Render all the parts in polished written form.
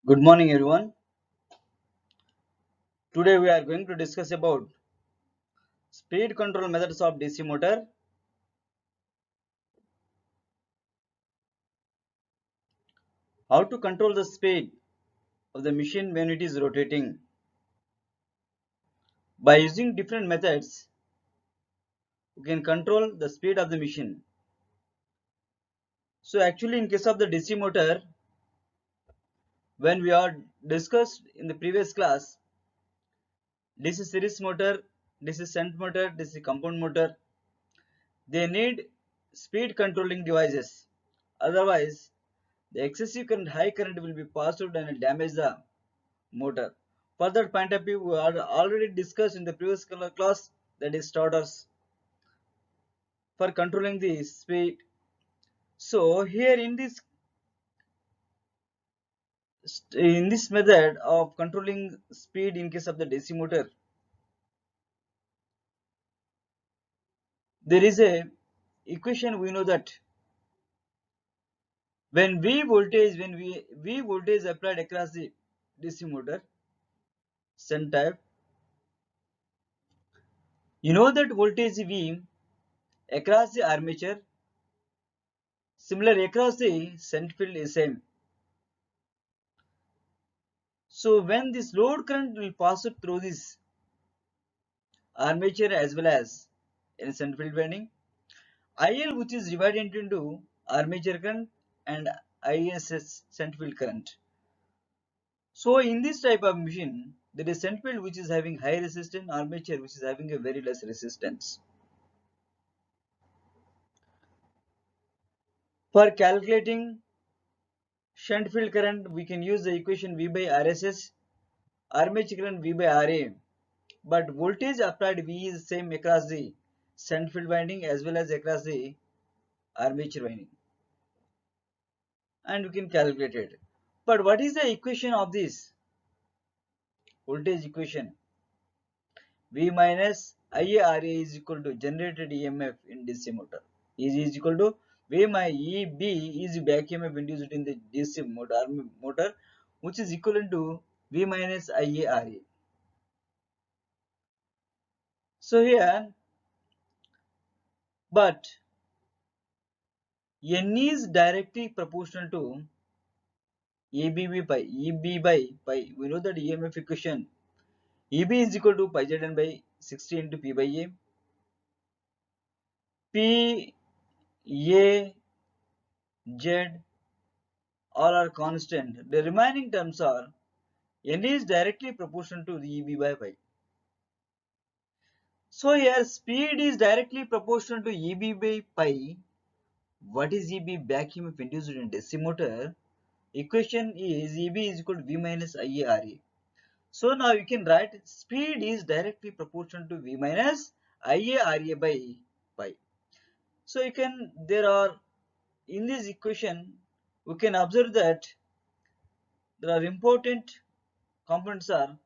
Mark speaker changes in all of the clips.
Speaker 1: Good morning everyone. Today we are going to discuss about speed control methods of DC motor. How to control the speed of the machine when it is rotating. By using different methods, we can control the speed of the machine. So actually in case of the DC motor, when we are discussed in the previous class, DC series motor, DC shunt motor, DC compound motor, they need speed controlling devices. Otherwise, the excessive current, high current will be passed out and damage the motor. For that point of view, we are already discussed in the previous class, that is starters for controlling the speed. So here in this method of controlling speed in case of the DC motor, there is a equation. We know that when V voltage applied across the DC motor shunt type, you know that voltage V across the armature, similar across the shunt field is same. So when this load current will pass it through this armature as well as in shunt field winding, IL, which is divided into armature current and ISS shunt field current. So in this type of machine, there is shunt field which is having high resistance, armature which is having a very less resistance. For calculating shunt field current, we can use the equation V by RSS, armature current V by RA. But voltage applied V is same across the shunt field winding as well as across the armature winding, and we can calculate it. But what is the equation of this voltage equation? V minus IARA is equal to generated EMF in DC motor is equal to V my EB is back EMF induced in the DC motor, which is equivalent to V minus IARA. So here, but N is directly proportional to EB by pi. We know that EMF equation EB is equal to pi ZN by 60 into P by A. P, A, Z all are constant. The remaining terms are N is directly proportional to the EB by pi. So here speed is directly proportional to EB by pi. What is EB? Back EMF induced in DC motor. Equation is EB is equal to V minus IARA. So now you can write speed is directly proportional to V minus IARA by pi. So you can, there are, in this equation, we can observe that there are important components are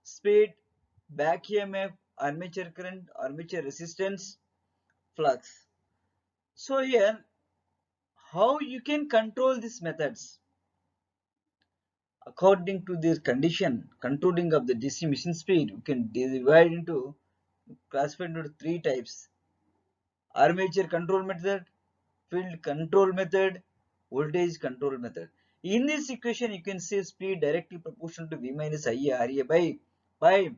Speaker 1: speed, back EMF, armature current, armature resistance, flux. So here, how you can control these methods? According to this condition, controlling of the DC machine speed, we can divide into, classify into three types: armature control method, field control method, voltage control method. In this equation, you can see speed directly proportional to V minus IARA by pi.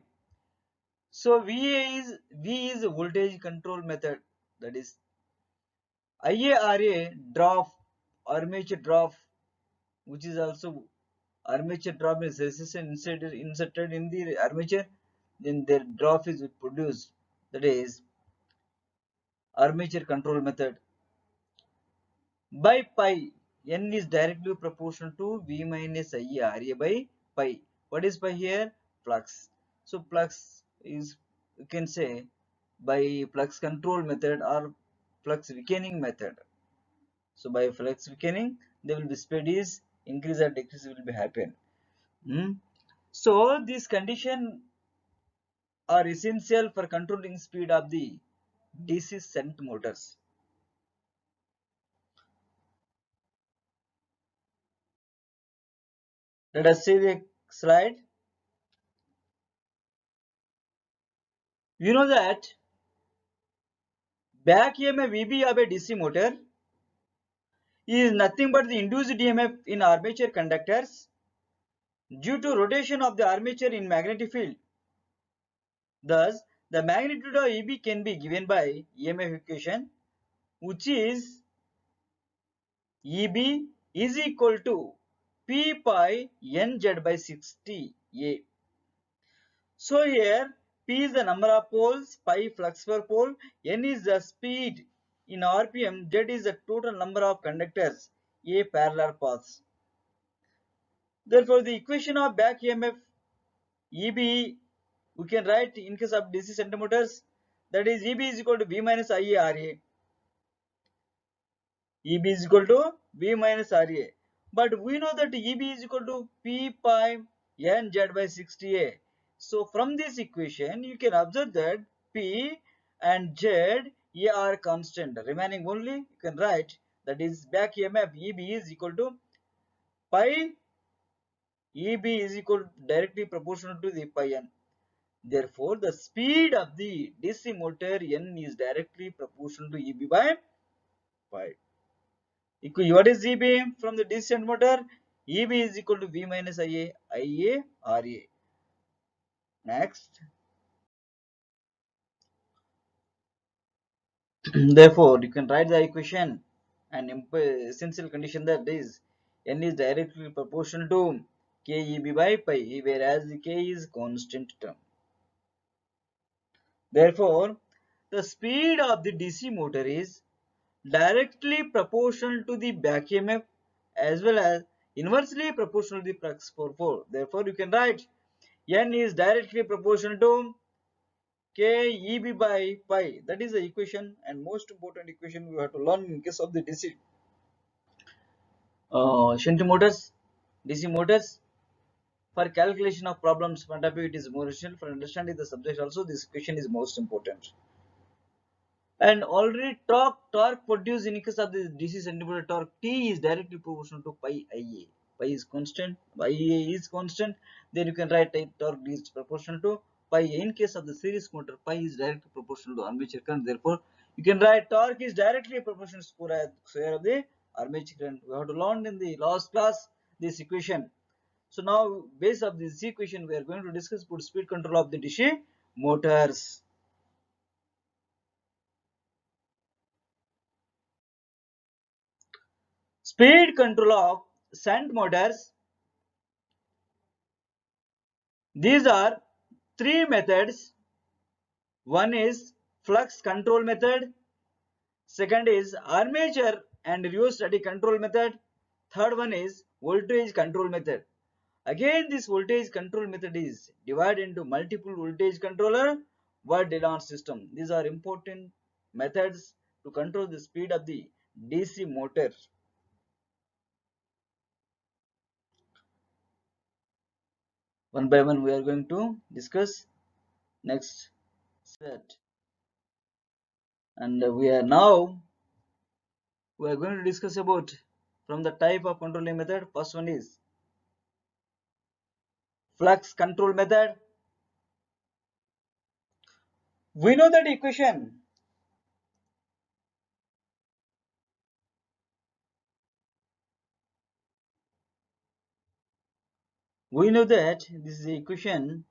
Speaker 1: So V is a voltage control method, that is IARA drop, armature drop, which is also armature drop is resistance inserted in the armature, then their drop is produced, that is armature control method. By pi, N is directly proportional to V minus IARA by pi. What is pi here? Flux. So flux is, you can say, by flux control method or flux weakening method. So by flux weakening, there will be speed is increase or decrease will be happen. So these condition are essential for controlling speed of the DC shunt motors. Let us see the slide. You know that back EMF VB of a DC motor is nothing but the induced EMF in armature conductors due to rotation of the armature in magnetic field. Thus, the magnitude of EB can be given by EMF equation, which is EB is equal to P pi NZ by 60A. So here P is the number of poles, pi flux per pole, N is the speed in RPM, Z is the total number of conductors, A parallel paths. Therefore, the equation of back EMF EB we can write in case of DC centimeters, that is EB is equal to V minus IA RA. EB is equal to V minus RA. But we know that EB is equal to P pi NZ by 60A. So from this equation, you can observe that P and Z A are constant. Remaining only, you can write that is back EMF EB is equal to pi EB is equal directly proportional to the pi n. Therefore, the speed of the DC motor N is directly proportional to EB by pi. What is EB from the DC motor? EB is equal to V minus IA RA. Next. Therefore, you can write the equation and essential condition that is N is directly proportional to KEB by pi, whereas the K is constant term. Therefore, the speed of the DC motor is directly proportional to the back EMF as well as inversely proportional to the flux per pole. Therefore, you can write N is directly proportional to KEB by pi. That is the equation and most important equation we have to learn in case of the DC shunt motors, DC motors. For calculation of problems, point of view, it is more essential. For understanding the subject also, this equation is most important. And already torque produced in case of the DC centimeter torque T is directly proportional to pi Ia. Pi is constant, Ia is constant. Then you can write torque is proportional to pi. In case of the series motor, pi is directly proportional to armature current. Therefore, you can write torque is directly proportional to square of the armature current. We have to learn in the last class this equation. So now, based on this equation, we are going to discuss about speed control of the DC motors. Speed control of shunt motors. These are three methods. One is flux control method. Second is armature and rheostatic control method. Third one is voltage control method. Again, this voltage control method is divided into multiple voltage controller Watt-Dylan system. These are important methods to control the speed of the DC motor. One by one, we are going to discuss next set. And we are going to discuss about from the type of controlling method. First one is flux control method. We know that equation. We know that this is the equation.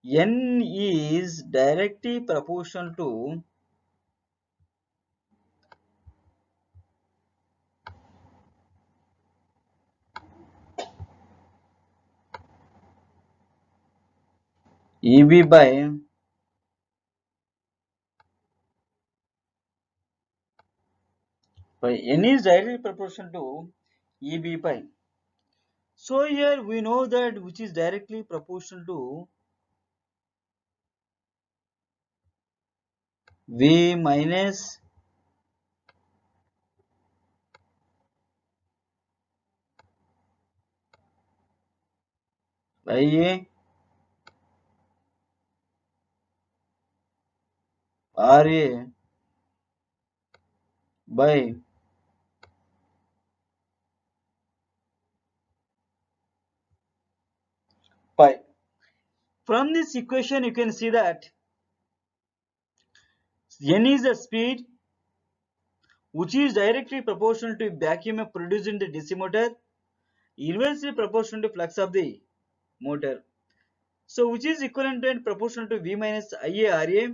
Speaker 1: N is directly proportional to EB by N is directly proportional to EB by. So here we know that which is directly proportional to V minus IA RA by pi. From this equation you can see that n is the speed which is directly proportional to back EMF produced in the DC motor, inversely proportional to flux of the motor. So which is equivalent and proportional to V minus Ia Ra.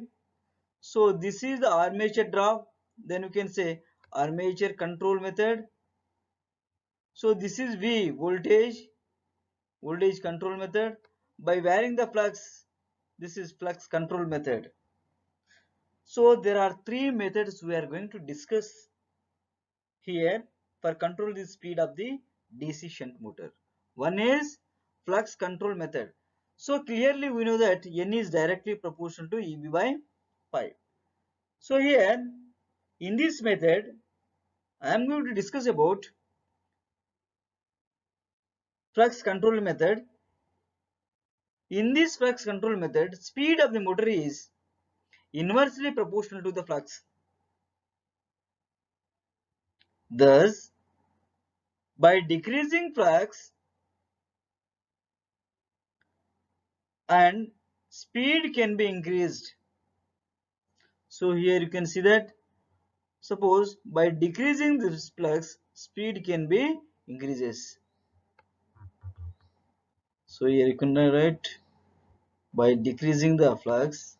Speaker 1: So this is the armature drop. Then you can say armature control method. So this is V voltage control method. By varying the flux, this is flux control method. So there are three methods we are going to discuss here for control the speed of the DC shunt motor. One is flux control method. So clearly we know that N is directly proportional to EB by pi. So here in this method I am going to discuss about flux control method. In this flux control method, speed of the motor is inversely proportional to the flux. Thus, by decreasing flux and speed can be increased. So here you can see that suppose by decreasing this flux, speed can be increases. So here you can write by decreasing the flux,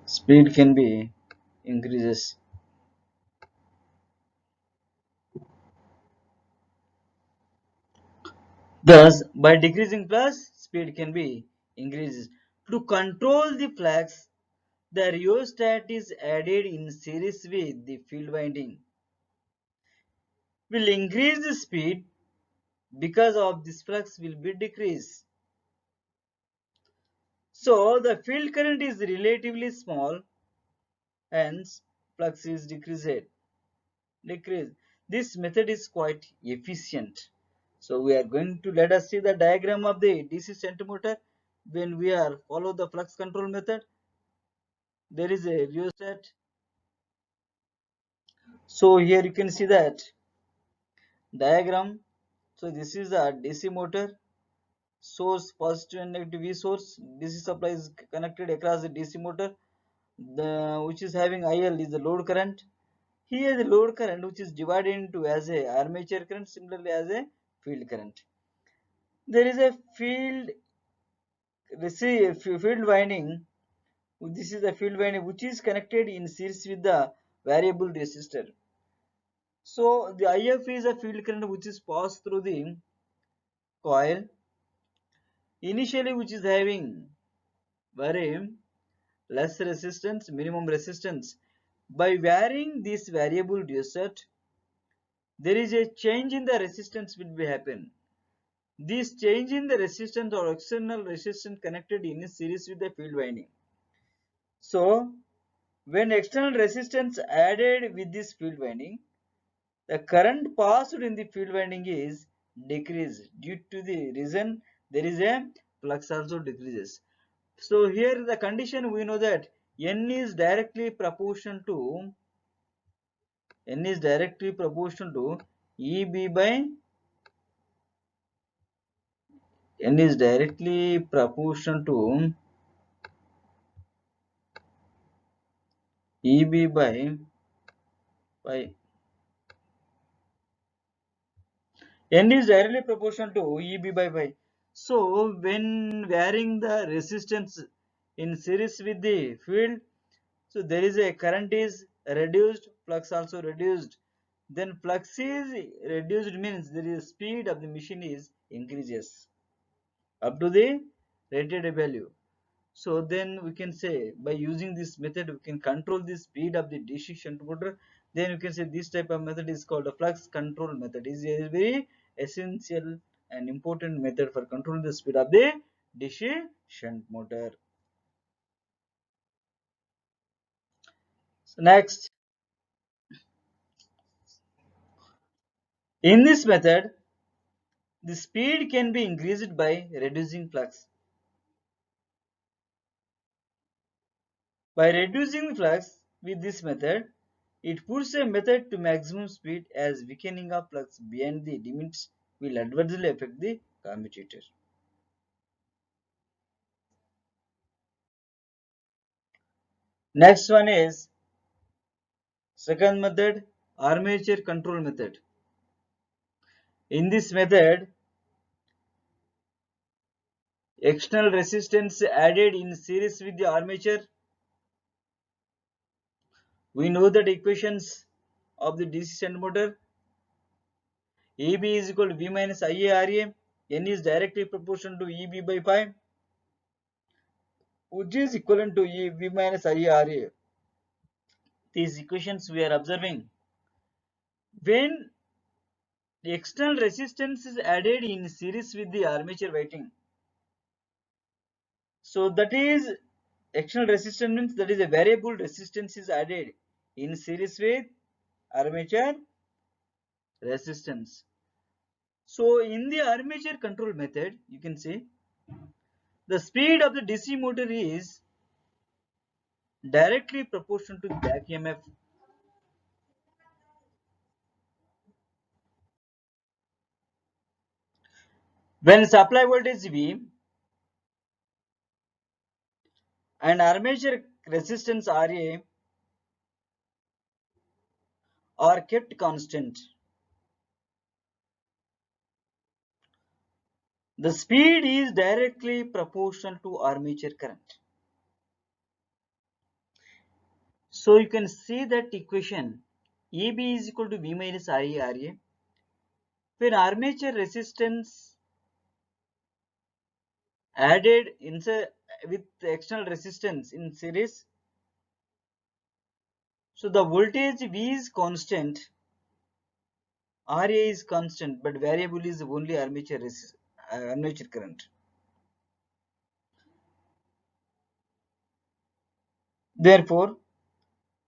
Speaker 1: speed can be increases. Thus, by decreasing flux, speed can be increases. To control the flux, the rheostat is added in series with the field winding. Will increase the speed because of this flux will be decreased. So the field current is relatively small, hence flux is decreased. This method is quite efficient. So we are going to let us see the diagram of the DC shunt motor. When we are follow the flux control method, there is a rheostat. So here you can see that diagram. So this is the DC motor, source positive and negative V source. DC supply is connected across the DC motor, which is having IL is the load current. Here the load current which is divided into as a armature current, similarly as a field current. There is a field winding. This is the field winding which is connected in series with the variable resistor. So the IF is a field current which is passed through the coil initially, which is having very less resistance, minimum resistance. By varying this variable resistor, there is a change in the resistance will be happen. This change in the resistance or external resistance connected in series with the field winding. So when external resistance added with this field winding, the current passed in the field winding is decreased. Due to the reason there is a flux also decreases. So here the condition we know that N is directly proportional to EB by N is directly proportional to EB by N is directly proportional to EB by pi. So when varying the resistance in series with the field, so there is a current is reduced, flux also reduced. Then flux is reduced means there is speed of the machine is increases up to the rated value. So then we can say by using this method we can control the speed of the DC shunt motor. Then you can say this type of method is called a flux control method. It is a very essential and important method for controlling the speed of the DC shunt motor. So next, in this method, the speed can be increased by reducing flux. By reducing flux with this method, It puts a method to maximum speed as weakening of flux beyond the limits will adversely affect the commutator. Next one is second method, armature control method. In this method, external resistance added in series with the armature. We know that equations of the DC shunt motor. EB is equal to V minus IARA. N is directly proportional to EB by pi, which is equivalent to V minus IARA. These equations we are observing. When the external resistance is added in series with the armature winding. So that is external resistance means that is a variable resistance is added in series with armature resistance. So in the armature control method, you can see the speed of the DC motor is directly proportional to the back EMF. When supply voltage V and armature resistance RA are kept constant, the speed is directly proportional to armature current. So you can see that equation EB is equal to V minus IARA. When armature resistance added with external resistance in series, so the voltage V is constant, RA is constant, but variable is only armature current. Therefore,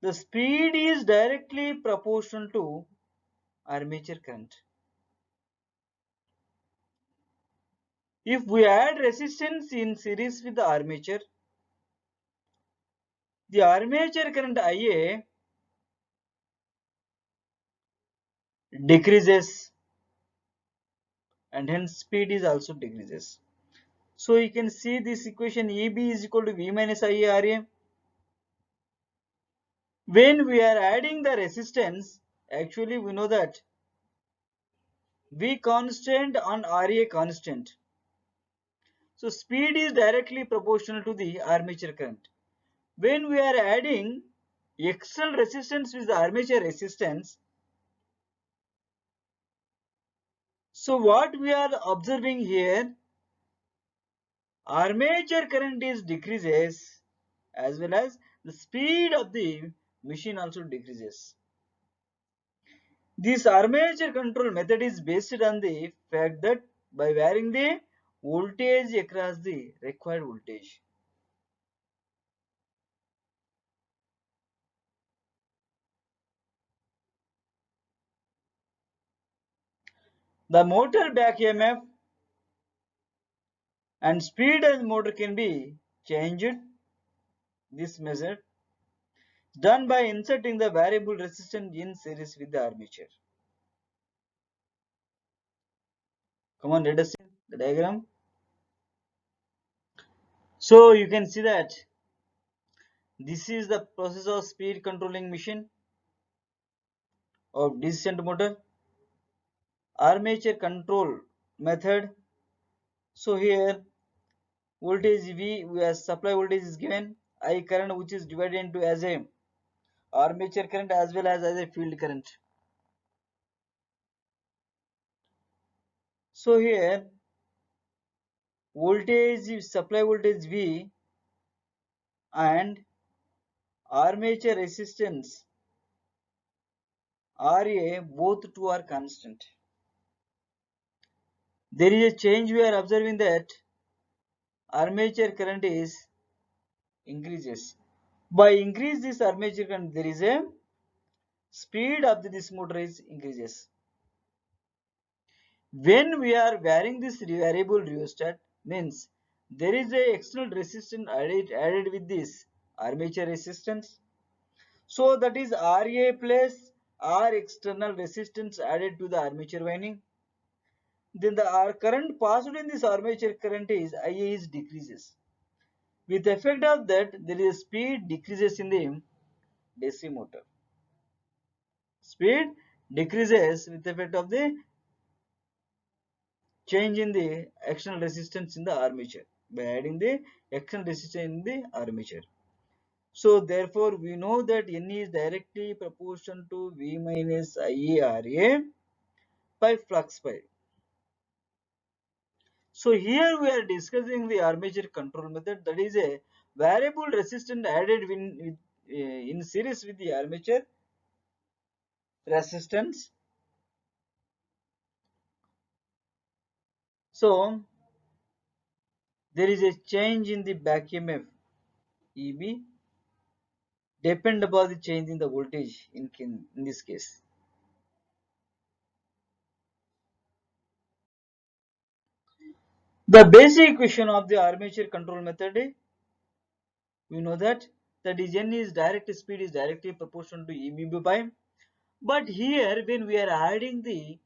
Speaker 1: the speed is directly proportional to armature current. If we add resistance in series with the armature current IA decreases and hence speed is also decreases. So you can see this equation EB is equal to V minus IARA. When we are adding the resistance, actually we know that V constant and RA constant. So speed is directly proportional to the armature current. When we are adding external resistance with the armature resistance, so what we are observing here, armature current is decreases as well as the speed of the machine also decreases. This armature control method is based on the fact that by varying the voltage across the required voltage. The motor back EMF and speed of the motor can be changed. This method done by inserting the variable resistance in series with the armature. Come on, let us see the diagram. So you can see that this is the process of speed controlling machine of DC shunt motor. Armature control method. So here voltage V as supply voltage is given, I current which is divided into as a armature current as well as a field current. So here voltage supply voltage V and armature resistance RA both two are constant. There is a change we are observing that armature current is increases. By increase this armature current, there is a speed of this motor is increases. When we are varying this variable rheostat, means there is a external resistance added with this armature resistance. So that is Ra plus R external resistance added to the armature winding. Then the R current passed in this armature current is Ia is decreases. With the effect of that, there is speed decreases in the DC motor. Speed decreases with the effect of the change in the external resistance in the armature by adding the external resistance in the armature. So therefore we know that N is directly proportional to V minus IARA by flux pi. So here we are discussing the armature control method, that is a variable resistance added in series with the armature resistance. So there is a change in the back EMF EB depend upon the change in the voltage in this case. The basic equation of the armature control method, we know that is N is direct speed is directly proportional to EB by. But here when we are adding the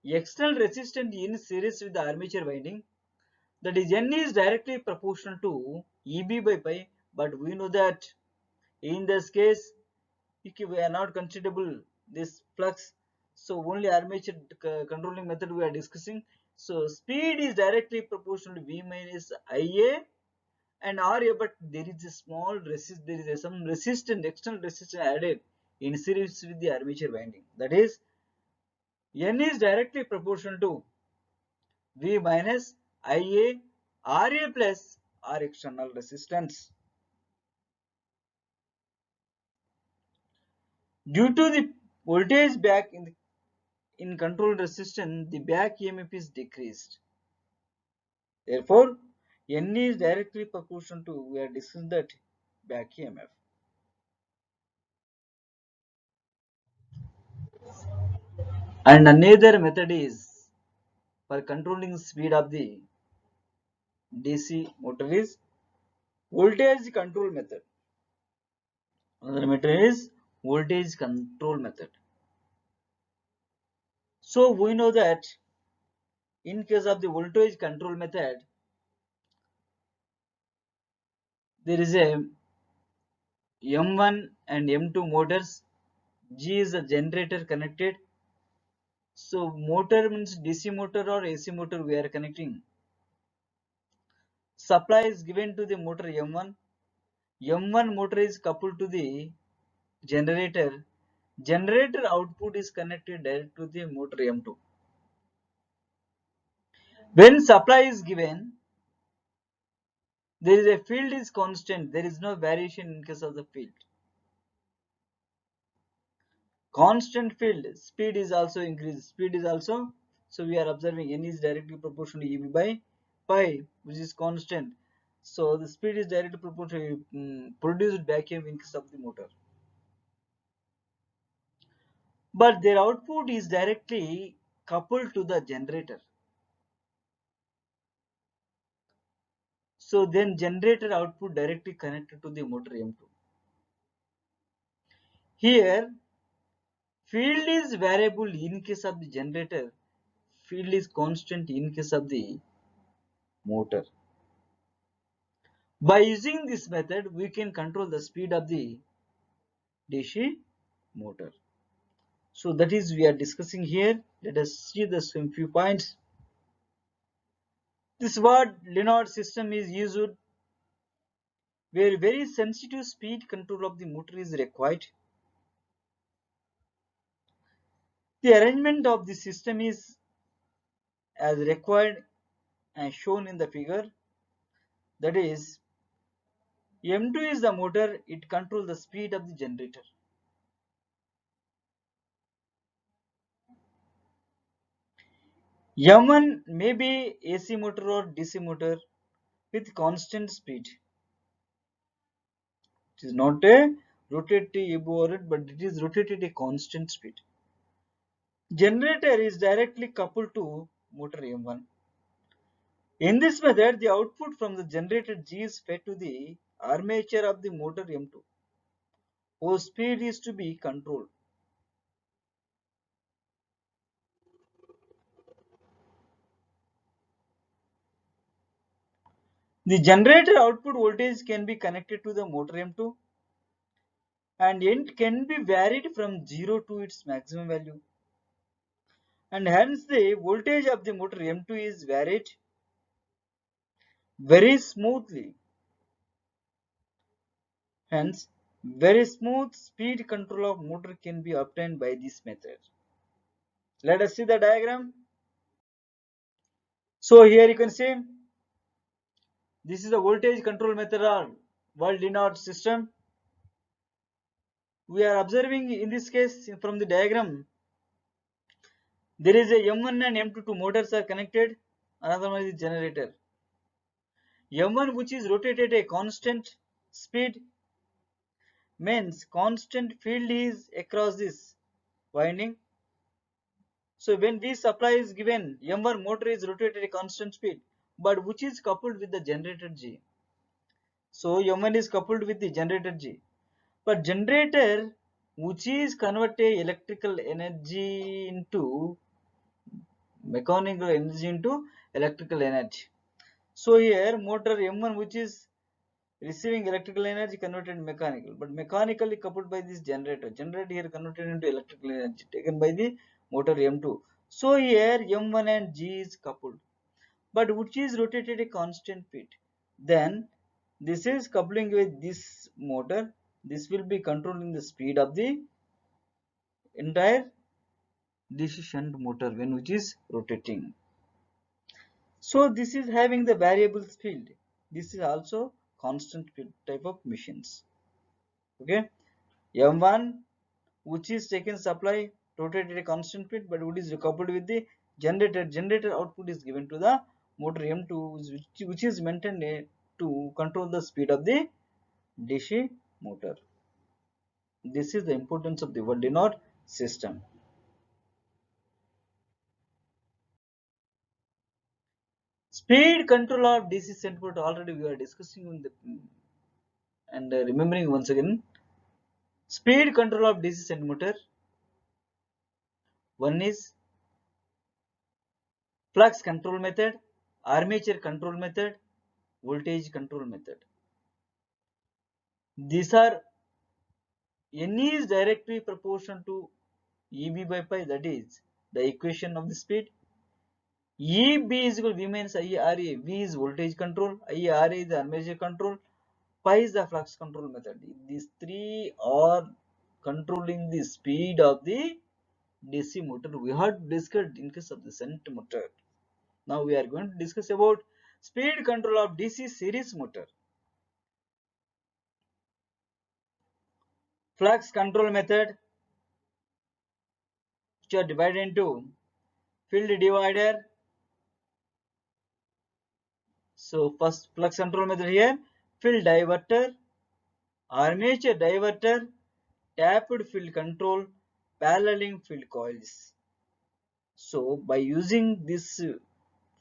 Speaker 1: external resistance in series with the armature winding, that is N is directly proportional to EB by pi. But we know that in this case we are not considerable this flux, so only armature controlling method we are discussing. So speed is directly proportional to V minus Ia and Ra, but there is a small there is some resistance, external resistance added in series with the armature winding, that is N is directly proportional to V minus Ia Ra plus R external resistance. Due to the voltage back in control resistance, the back EMF is decreased. Therefore, N is directly proportional to, we are discussing that, back EMF. And another method is for controlling speed of the DC motor is voltage control method. Another method is voltage control method. So we know that in case of the voltage control method, there is a M1 and M2 motors. G is a generator connected. So motor means DC motor or AC motor we are connecting. Supply is given to the motor M1. M1 motor is coupled to the generator. Generator output is connected direct to the motor M2. When supply is given, there is a field is constant. There is no variation in case of the field. Constant field, speed is also increased. Speed is also, so we are observing N is directly proportional to EB by pi, which is constant. So the speed is directly proportional to produced back EMF in case of the motor. But their output is directly coupled to the generator. So then generator output directly connected to the motor M2. Here field is variable in case of the generator, field is constant in case of the motor. By using this method, we can control the speed of the DC motor. So that is we are discussing here. Let us see the few points. This word Leonard system is used where very sensitive speed control of the motor is required. The arrangement of the system is as required and shown in the figure. That is, M2 is the motor, it controls the speed of the generator. M1 may be AC motor or DC motor with constant speed. It is not a rotating above it, but it is rotated a constant speed. Generator is directly coupled to motor M1. In this method, the output from the generator G is fed to the armature of the motor M2. whose speed is to be controlled. The generator output voltage can be connected to the motor M2 and it can be varied from 0 to its maximum value, and hence the voltage of the motor M2 is varied very smoothly. Hence, very smooth speed control of motor can be obtained by this method. Let us see the diagram. So here you can see this is the voltage control method of Waldinot system. We are observing in this case from the diagram there is a M1 and M2 two motors are connected. Another one is generator. M1 which is rotated at a constant speed means constant field is across this winding. So when this supply is given, M1 motor is rotated at a constant speed, but which is coupled with the generator G. So M1 is coupled with the generator G. But generator which is converted electrical energy into mechanical energy into electrical energy. So here motor M1 which is receiving electrical energy converted mechanical, but mechanically coupled by this generator. Generator here converted into electrical energy taken by the motor M2. So here M1 and G is coupled, but which is rotated a constant speed. Then this is coupling with this motor. This will be controlling the speed of the entire DC shunt motor when which is rotating. So this is having the variable speed. This is also constant speed type of machines. Okay. M1 which is taken supply rotated at a constant speed, but it is coupled with the generator. Generator output is given to the motor M2 which is maintained to control the speed of the DC motor. This is the importance of the Waldinot system. Speed control of DC shunt motor already we are discussing in the and remembering once again. Speed control of DC shunt motor. One is flux control method, armature control method, voltage control method. These are N is directly proportional to EB by pi, that is the equation of the speed. EB is equal to V minus IARA. V is voltage control, IARA is the armature control, pi is the flux control method. These three are controlling the speed of the DC motor. We had discussed in case of the shunt motor. Now we are going to discuss about speed control of DC series motor. Flux control method, which are divided into field divider. So first flux control method here, field diverter, armature diverter, tapped field control, paralleling field coils. So by using this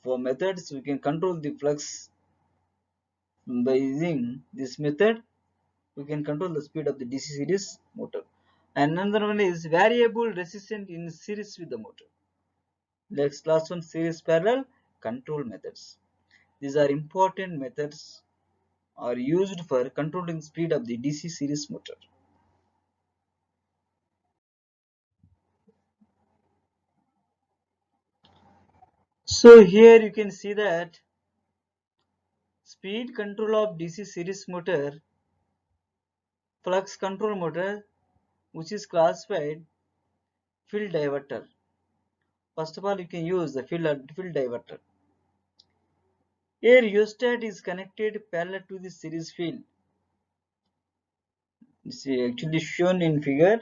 Speaker 1: four methods, we can control the flux. By using this method, we can control the speed of the DC series motor. And another one is variable resistance in series with the motor. Next last one, series parallel control methods. These are important methods are used for controlling speed of the DC series motor. So here you can see that speed control of DC series motor, flux control motor, which is classified field diverter. First of all, you can use the field diverter. A rheostat is connected parallel to the series field. This is actually shown in figure.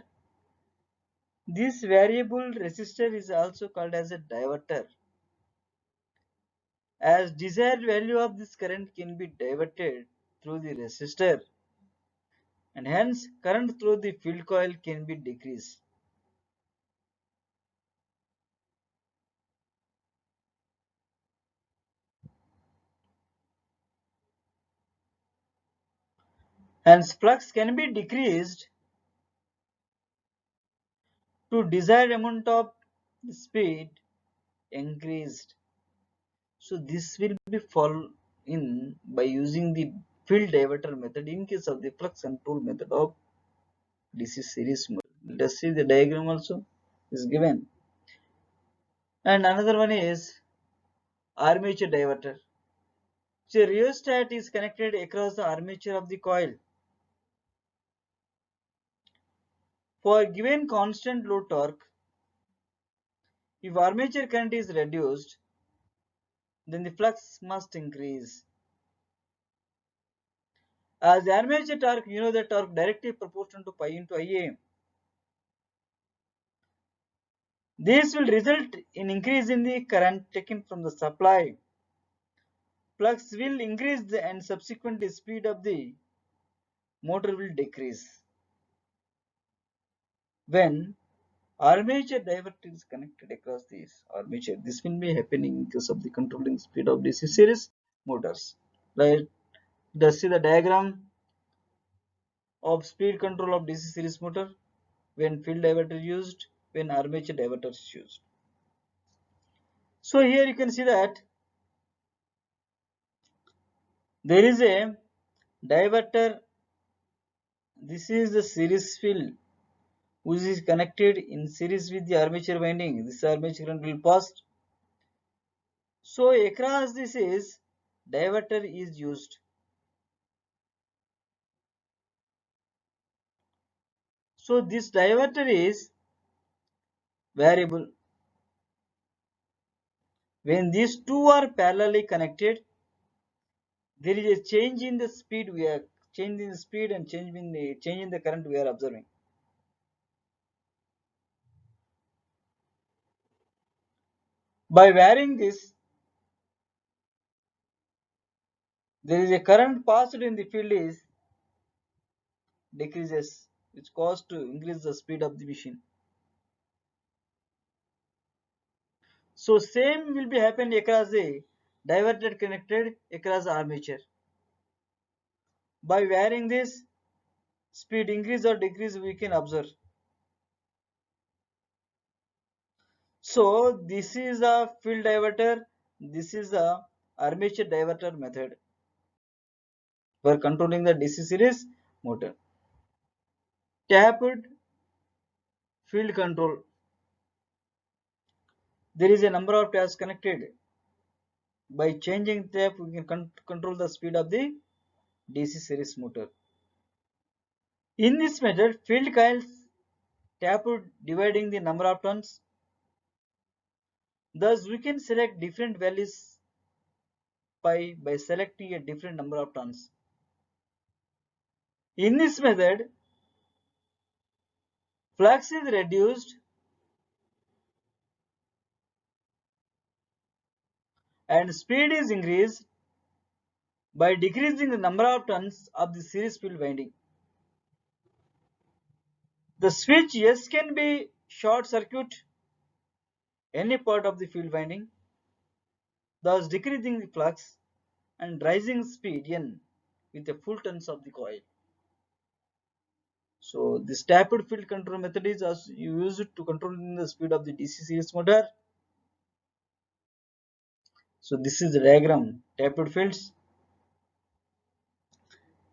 Speaker 1: This variable resistor is also called as a diverter. As desired value of this current can be diverted through the resistor, and hence current through the field coil can be decreased. Hence flux can be decreased to desired amount of speed increased. So this will be fall in by using the field diverter method in case of the flux control method of DC series motor. Let us see the diagram also is given. And another one is armature diverter. So rheostat is connected across the armature of the coil. For given constant load torque, if armature current is reduced, then the flux must increase. As the armature torque, you know the torque directly proportional to pi into Ia. This will result in increase in the current taken from the supply. Flux will increase and subsequently speed of the motor will decrease. When armature diverter is connected across this armature, this will be happening because of the controlling speed of DC series motors. Right? Let's see the diagram of speed control of DC series motor when field diverter used, when armature diverter is used. So here you can see that there is a diverter. This is the series field which is connected in series with the armature winding. This armature current will pass. So across this is diverter is used. So this diverter is variable. When these two are parallelly connected, there is a change in the speed we are change in the speed and change in the current we are observing. By varying this, there is a current passed in the field is decreases, which cause to increase the speed of the machine. So same will be happen across the diverter connected across the armature. By varying this, speed increase or decrease we can observe. So this is a field diverter, this is a armature diverter method for controlling the DC series motor. Tapped field control. There is a number of taps connected. By changing tap, we can control the speed of the DC series motor. In this method, field coils tapped dividing the number of turns. Thus, we can select different values by selecting a different number of turns. In this method, flux is reduced and speed is increased by decreasing the number of turns of the series field winding. The switch S can be short circuit any part of the field winding, thus decreasing the flux and rising speed N with the full turns of the coil. So this tapped field control method is also used to controlling the speed of the DC series motor. So this is the diagram tapped fields.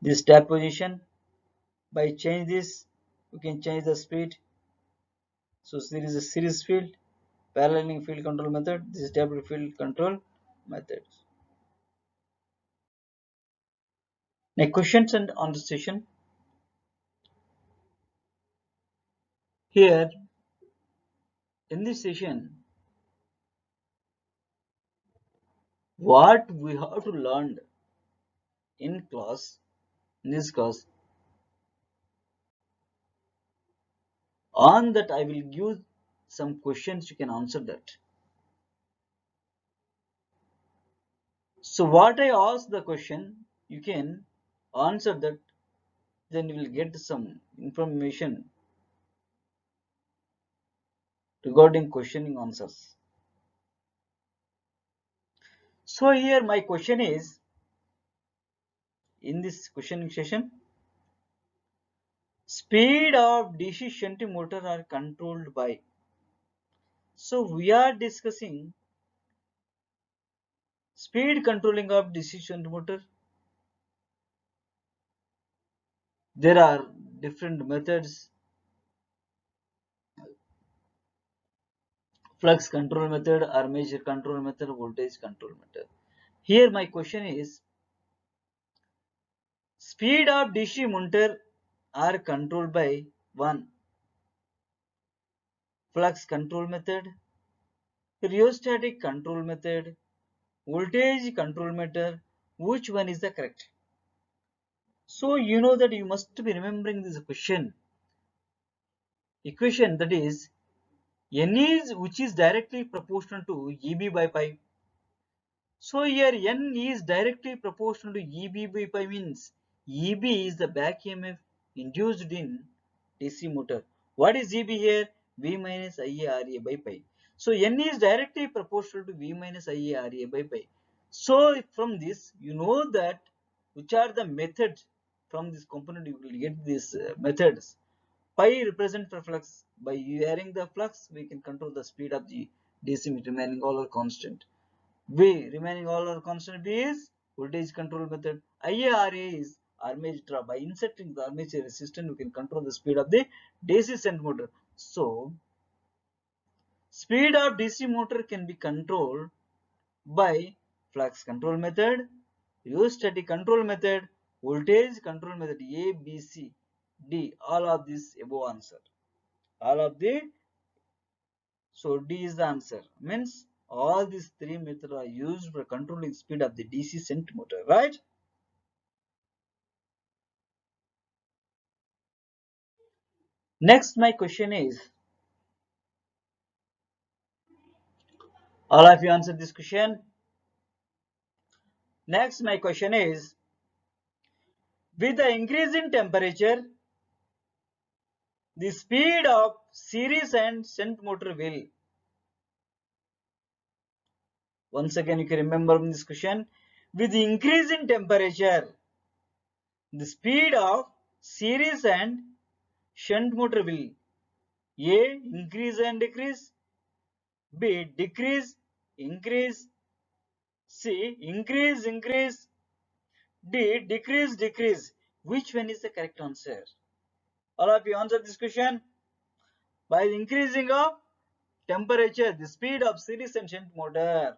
Speaker 1: This tap position, by change this you can change the speed. So there is a series field, paralleling field control method. This is tapped field control method. Now questions and on the session. Here in this session, what we have to learn in class, in this class, on that I will give some questions, you can answer that. So what I ask the question, you can answer that, then you will get some information regarding questioning answers. So here my question is, in this questioning session, Speed of DC shunt motor are controlled by. So we are discussing speed controlling of DC shunt motor. There are different methods: flux control method, armature control method, voltage control method. Here my question is, speed of DC motor are controlled by one, flux control method, rheostatic control method, voltage control method. Which one is the correct? So you know that you must be remembering this equation, that is n is which is directly proportional to EB by pi. So here n is directly proportional to EB by pi means EB is the back EMF induced in DC motor. What is EB here? V minus IARA by pi. So n is directly proportional to V minus IARA by pi. So from this you know that which are the methods. From this component you will get these methods. Pi represent for flux. By varying the flux we can control the speed of the DC remaining all are constant. V remaining all are constant. B is voltage control method. IARA is armature drop. By inserting the armature resistance, we can control the speed of the DC shunt motor. So, speed of DC motor can be controlled by flux control method, rheostatic control method, voltage control method. A, B, C, D. All of this above answer. All of the, so D is the answer. Means all these three methods are used for controlling speed of the DC shunt motor, right? Next, my question is, all of you answer this question. Next, my question is, with the increase in temperature, the speed of series and shunt motor will. Once again, you can remember this question. With the increase in temperature, the speed of series and shunt motor will A. Increase and decrease, B. Decrease, increase, C. Increase, increase, D. Decrease, decrease. Which one is the correct answer? All of you answer this question. By increasing of temperature, the speed of series and shunt motor.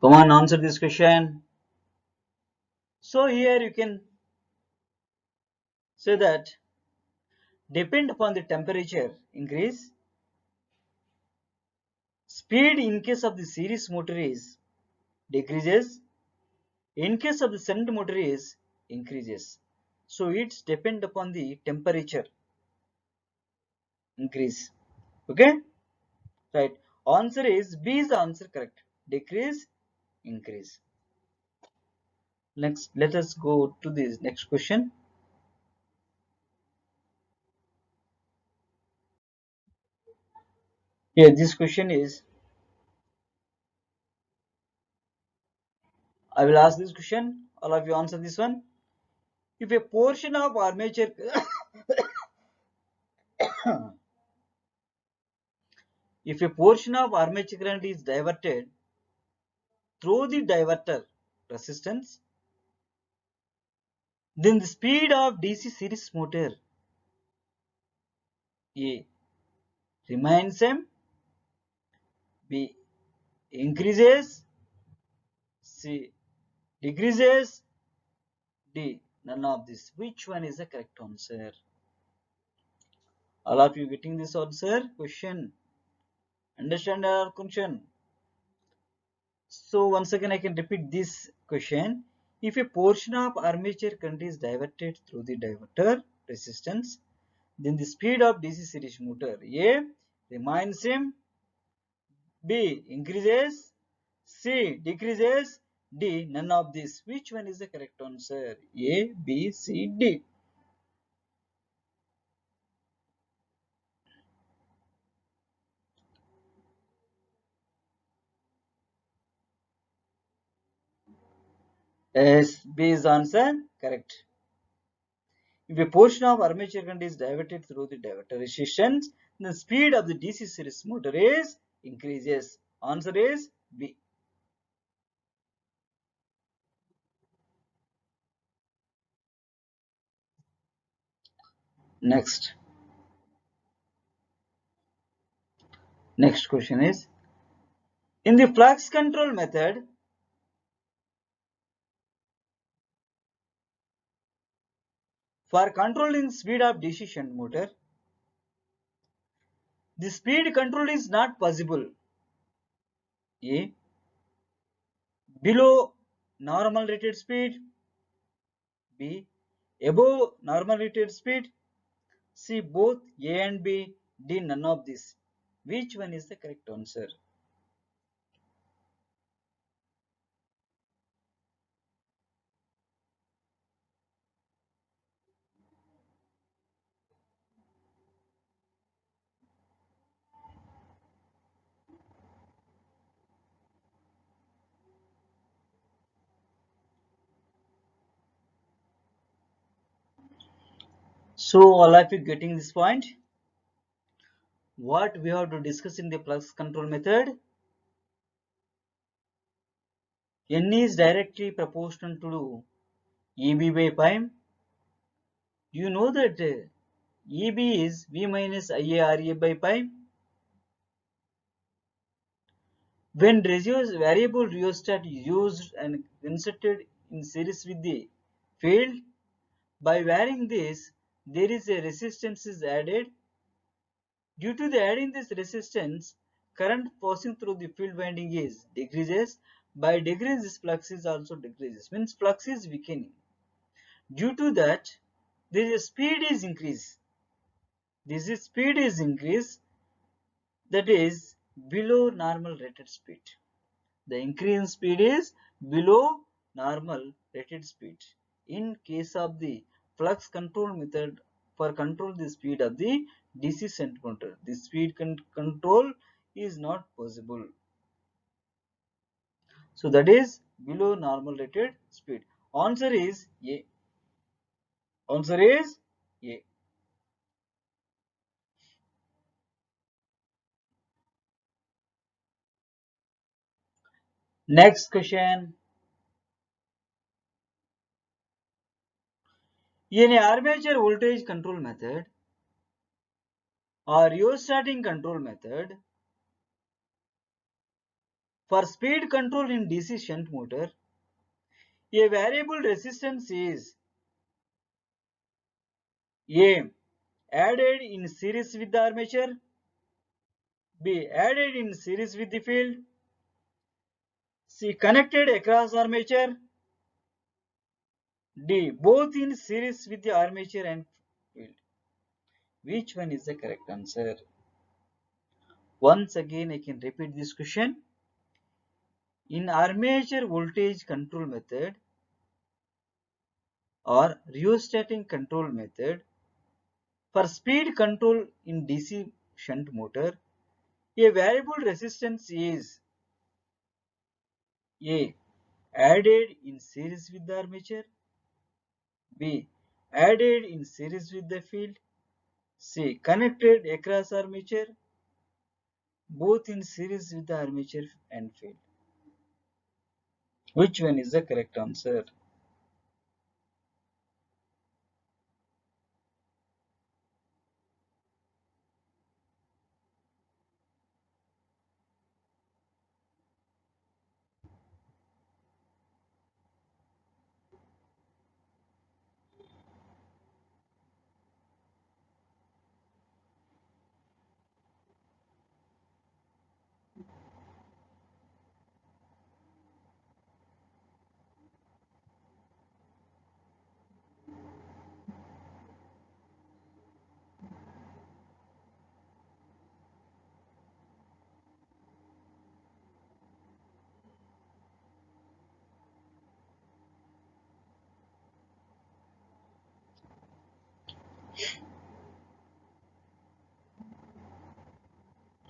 Speaker 1: Come on, answer this question. So here you can say that depend upon the temperature increase, speed in case of the series motor is decreases, in case of the shunt motor is increases. So it's depend upon the temperature increase. Okay, right. Answer is B is the answer correct. Decrease, increase. Next, let us go to this next question. Here, this question is, I will ask this question. All of you answer this one. If a portion of armature, if a portion of armature current is diverted through the diverter resistance, then the speed of DC series motor A remains same, B increases, C decreases, D none of this. Which one is the correct answer? All of you getting this answer question? Understand our question? So once again I can repeat this question. If a portion of armature current is diverted through the diverter resistance, then the speed of DC series motor A remains same, B increases, C decreases, D. None of this. Which one is the correct answer? A, B, C, D. Yes, B is the answer. Correct. If a portion of armature current is diverted through the diverter resistance, the speed of the DC series motor is increases. Answer is B. Next. Next question is, in the flux control method, for controlling speed of DC shunt motor, the speed control is not possible. A. Below normal rated speed. B. Above normal rated speed. C. Both A and B. D. None of this. Which one is the correct answer? So all of you getting this point? What we have to discuss in the flux control method? N is directly proportional to EB by pi. You know that EB is V minus IARA by pi. When variable rheostat is used and inserted in series with the field, by varying this, there is a resistance is added. Due to the adding this resistance, current passing through the field winding is decreases. By decrease, this flux is also decreases. Means flux is weakening. Due to that, there is a speed is increase. This is speed is increase, that is below normal rated speed. The increase in speed is below normal rated speed. In case of the flux control method, for control the speed of the DC shunt motor, the speed control is not possible. So that is below normal rated speed. Answer is A. Answer is A. Next question. In a armature voltage control method or rheostating control method, for speed control in DC shunt motor, a variable resistance is A. Added in series with the armature. B. Added in series with the field. C. Connected across armature. D. Both in series with the armature and field. Which one is the correct answer? Once again, I can repeat this question. In armature voltage control method or rheostatic control method, for speed control in DC shunt motor, a variable resistance is A. Added in series with the armature. B. Added in series with the field. C. Connected across armature, both in series with the armature and field. Which one is the correct answer?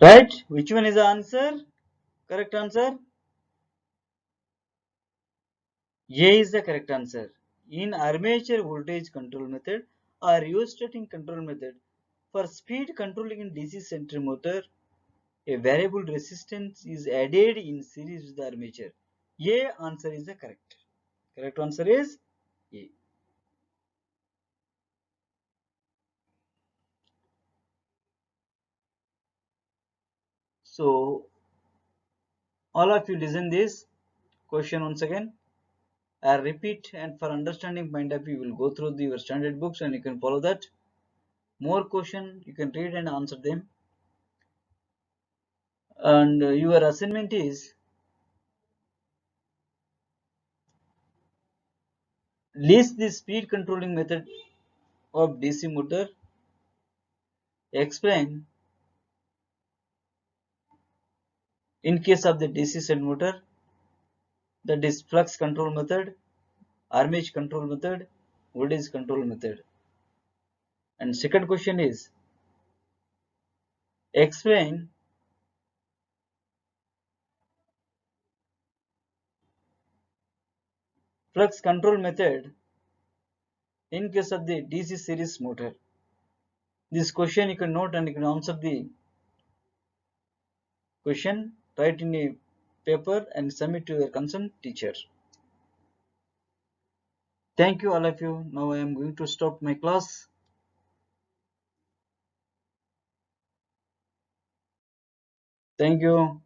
Speaker 1: Right? Which one is the answer? Correct answer? A is the correct answer. In armature voltage control method or rheostatic control method, for speed controlling in DC center motor, a variable resistance is added in series with the armature. A answer is the correct. Correct answer is A. So all of you listen this question once again. I repeat, and for understanding point of view, you will go through your standard books and you can follow that. More question you can read and answer them. And your assignment is list the speed controlling method of DC motor. Explain in case of the DC shunt motor, that is flux control method, armature control method, voltage control method. And second question is explain flux control method in case of the DC series motor. This question you can note and you can answer the question, write in a paper and submit to your concerned teacher. Thank you all of you. Now I am going to stop my class. Thank you.